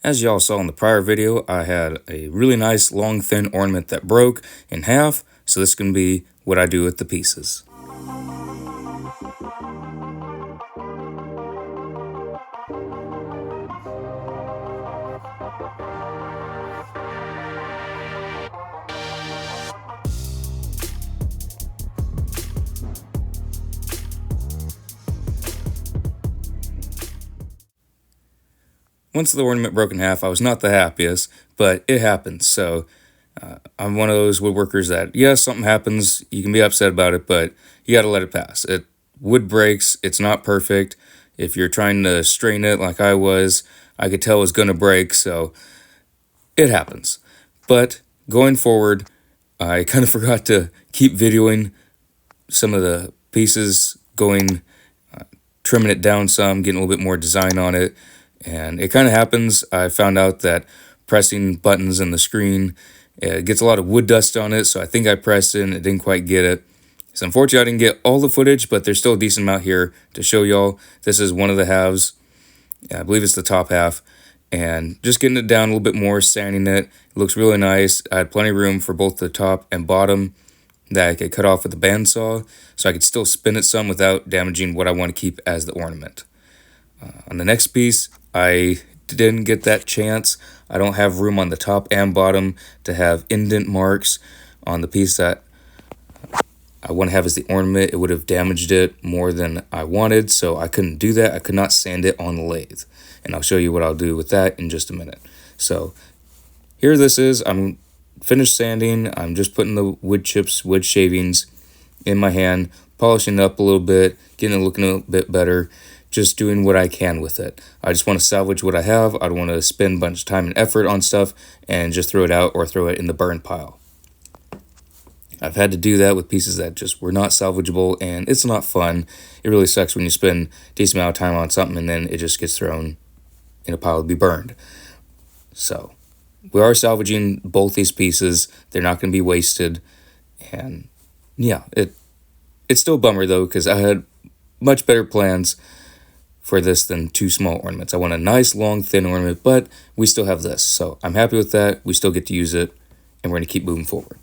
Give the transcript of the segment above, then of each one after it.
As y'all saw in the prior video, I had a really nice long thin ornament that broke in half, so this can be what I do with the pieces. Once the ornament broke in half, I was not the happiest, but it happens. So I'm one of those woodworkers that, yes, something happens, you can be upset about it, but you got to let it pass. Wood breaks, it's not perfect. If you're trying to strain it like I was, I could tell it was going to break, so it happens. But going forward, I kind of forgot to keep videoing some of the pieces, trimming it down some, getting a little bit more design on it. And it kind of happens. I found out that pressing buttons in the screen, it gets a lot of wood dust on it, so I think I pressed it and it didn't quite get it. So unfortunately, I didn't get all the footage, but there's still a decent amount here to show y'all. This is one of the halves. I believe it's the top half. And just getting it down a little bit more, sanding it. It looks really nice. I had plenty of room for both the top and bottom that I could cut off with a bandsaw, so I could still spin it some without damaging what I want to keep as the ornament. On the next piece, I didn't get that chance. I don't have room on the top and bottom to have indent marks on the piece that I want to have as the ornament. It would have damaged it more than I wanted, so I couldn't do that. I could not sand it on the lathe, and I'll show you what I'll do with that in just a minute. So here this is. I'm finished sanding. I'm just putting the wood chips, wood shavings in my hand, polishing it up a little bit, getting it looking a bit better, just doing what I can with it. I just want to salvage what I have. I don't want to spend a bunch of time and effort on stuff and just throw it out or throw it in the burn pile. I've had to do that with pieces that just were not salvageable, and it's not fun. It really sucks when you spend a decent amount of time on something and then it just gets thrown in a pile to be burned. So we are salvaging both these pieces. They're not going to be wasted. And yeah, it's still a bummer though, because I had much better plans for this than two small ornaments. I want a nice long thin ornament, but we still have this. So I'm happy with that. We still get to use it, and we're going to keep moving forward.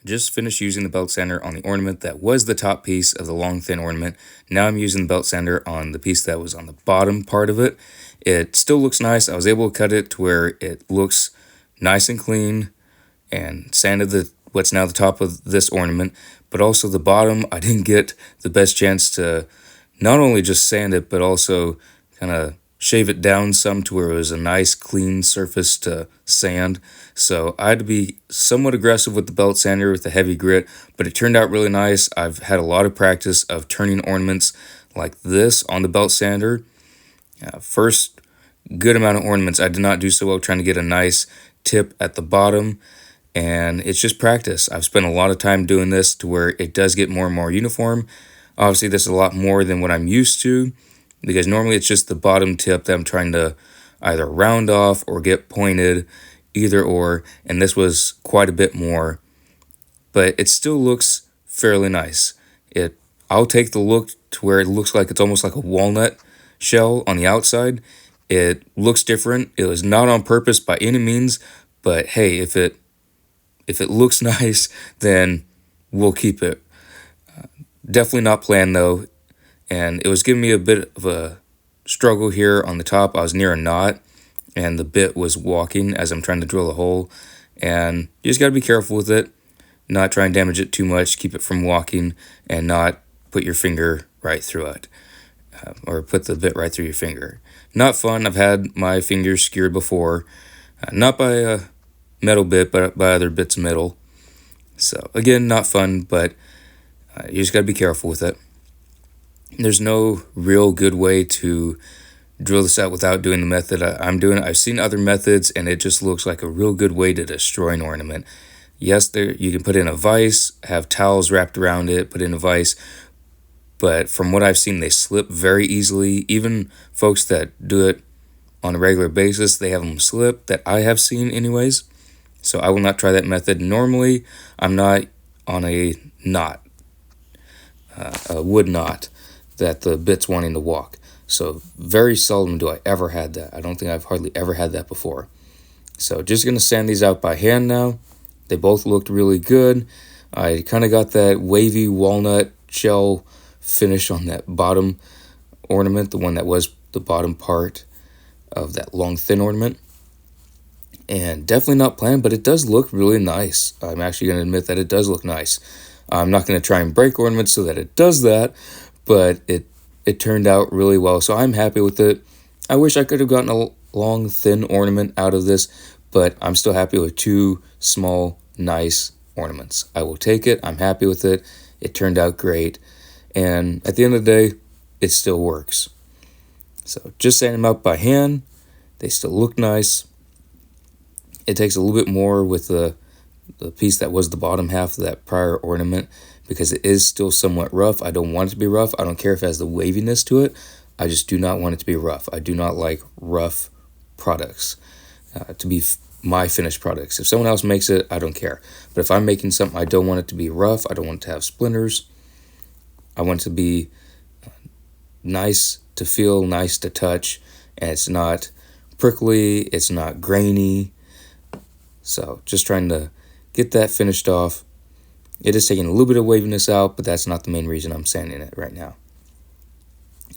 Just finished using the belt sander on the ornament that was the top piece of the long thin ornament. Now I'm using the belt sander on the piece that was on the bottom part of it. It still looks nice. I was able to cut it to where it looks nice and clean, and sanded what's now the top of this ornament, but also the bottom. I didn't get the best chance to not only just sand it, but also kind of shave it down some to where it was a nice clean surface to sand. So I had to be somewhat aggressive with the belt sander with the heavy grit, but it turned out really nice. I've had a lot of practice of turning ornaments like this on the belt sander. First good amount of ornaments, I did not do so well trying to get a nice tip at the bottom, and it's just practice. I've spent a lot of time doing this to where it does get more and more uniform. Obviously, this is a lot more than what I'm used to, because normally it's just the bottom tip that I'm trying to either round off or get pointed, either or, and this was quite a bit more, but it still looks fairly nice. I'll take the look to where it looks like it's almost like a walnut shell on the outside. It looks different. It was not on purpose by any means, but hey, if it looks nice, then we'll keep it. Definitely not planned though, and it was giving me a bit of a struggle here on the top. I was near a knot, and the bit was walking as I'm trying to drill a hole, and you just got to be careful with it, not try and damage it too much, keep it from walking, and not put your finger right through it, or put the bit right through your finger. Not fun. I've had my fingers skewered before, not by a metal bit, but by other bits of metal. So again, not fun, but you just got to be careful with it. There's no real good way to drill this out without doing the method I'm doing. I've seen other methods, and it just looks like a real good way to destroy an ornament. Yes, you can put in a vise, have towels wrapped around it, put in a vise, but from what I've seen, they slip very easily. Even folks that do it on a regular basis, they have them slip, that I have seen anyways. So I will not try that method. Normally, I'm not on a knot, a wood knot, that the bit's wanting to walk. So very seldom do I ever had that. I don't think I've hardly ever had that before. So just going to sand these out by hand now. They both looked really good. I kind of got that wavy walnut shell finish on that bottom ornament, the one that was the bottom part of that long thin ornament. And definitely not planned, but it does look really nice. I'm actually going to admit that it does look nice. I'm not going to try and break ornaments so that it does that, but it turned out really well, so I'm happy with it. I wish I could have gotten a long, thin ornament out of this, but I'm still happy with two small, nice ornaments. I will take it. I'm happy with it. It turned out great, and at the end of the day, it still works. So just sanding them out by hand. They still look nice. It takes a little bit more with the piece that was the bottom half of that prior ornament, because it is still somewhat rough. I don't want it to be rough. I don't care if it has the waviness to it. I just do not want it to be rough. I do not like rough products to be my finished products. If someone else makes it, I don't care. But if I'm making something, I don't want it to be rough. I don't want it to have splinters. I want it to be nice to feel, nice to touch, and it's not prickly, it's not grainy. So just trying to get that finished off. It is taking a little bit of waviness out, but that's not the main reason I'm sanding it right now.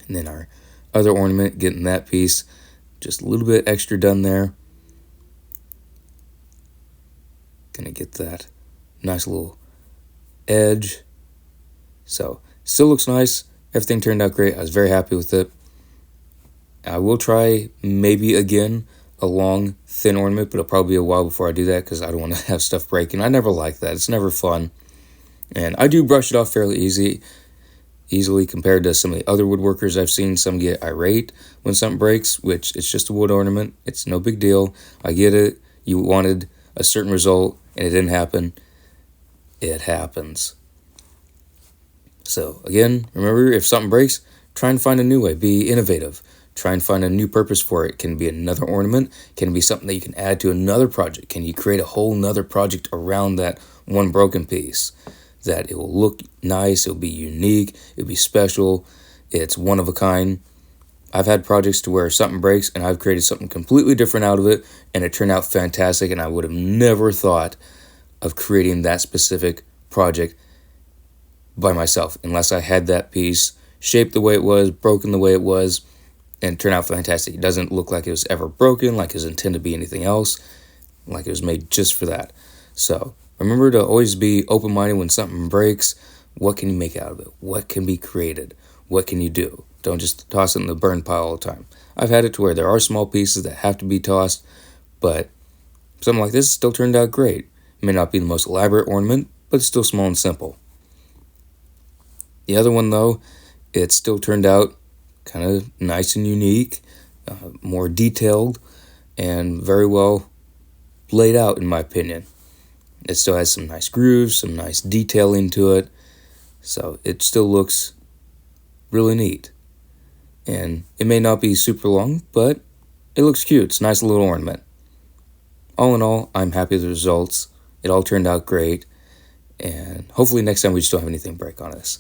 And then our other ornament, getting that piece just a little bit extra done there. Gonna get that nice little edge. So still looks nice. Everything turned out great. I was very happy with it. I will try maybe again a long, thin ornament, but it'll probably be a while before I do that because I don't want to have stuff breaking. I never like that. It's never fun. And I do brush it off fairly easily compared to some of the other woodworkers I've seen. Some get irate when something breaks, which it's just a wood ornament. It's no big deal. I get it. You wanted a certain result and it didn't happen. It happens. So again, remember, if something breaks, try and find a new way. Be innovative. Try and find a new purpose for it. Can it be another ornament? Can it be something that you can add to another project? Can you create a whole nother project around that one broken piece? That it will look nice, it'll be unique, it'll be special, it's one of a kind. I've had projects to where something breaks and I've created something completely different out of it, and it turned out fantastic, and I would have never thought of creating that specific project by myself unless I had that piece shaped the way it was, broken the way it was, and it turned out fantastic. It doesn't look like it was ever broken, like it was intended to be anything else, like it was made just for that. So remember to always be open-minded when something breaks. What can you make out of it? What can be created? What can you do? Don't just toss it in the burn pile all the time. I've had it to where there are small pieces that have to be tossed, but something like this still turned out great. It may not be the most elaborate ornament, but it's still small and simple. The other one, though, it still turned out kind of nice and unique, more detailed, and very well laid out, in my opinion. It still has some nice grooves, some nice detailing to it, so it still looks really neat. And it may not be super long, but it looks cute. It's a nice little ornament. All in all, I'm happy with the results. It all turned out great, and hopefully next time we just don't have anything break on us.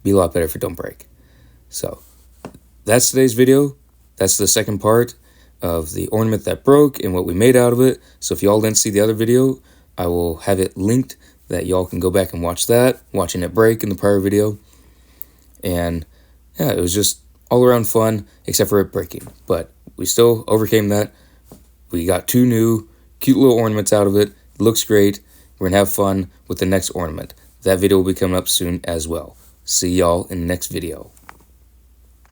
Be a lot better if it don't break. So that's today's video. That's the second part of the ornament that broke and what we made out of it. So if y'all didn't see the other video, I will have it linked that y'all can go back and watch that, watching it break in the prior video. And yeah, it was just all around fun, except for it breaking. But we still overcame that. We got 2 new cute little ornaments out of it. It looks great. We're going to have fun with the next ornament. That video will be coming up soon as well. See y'all in the next video.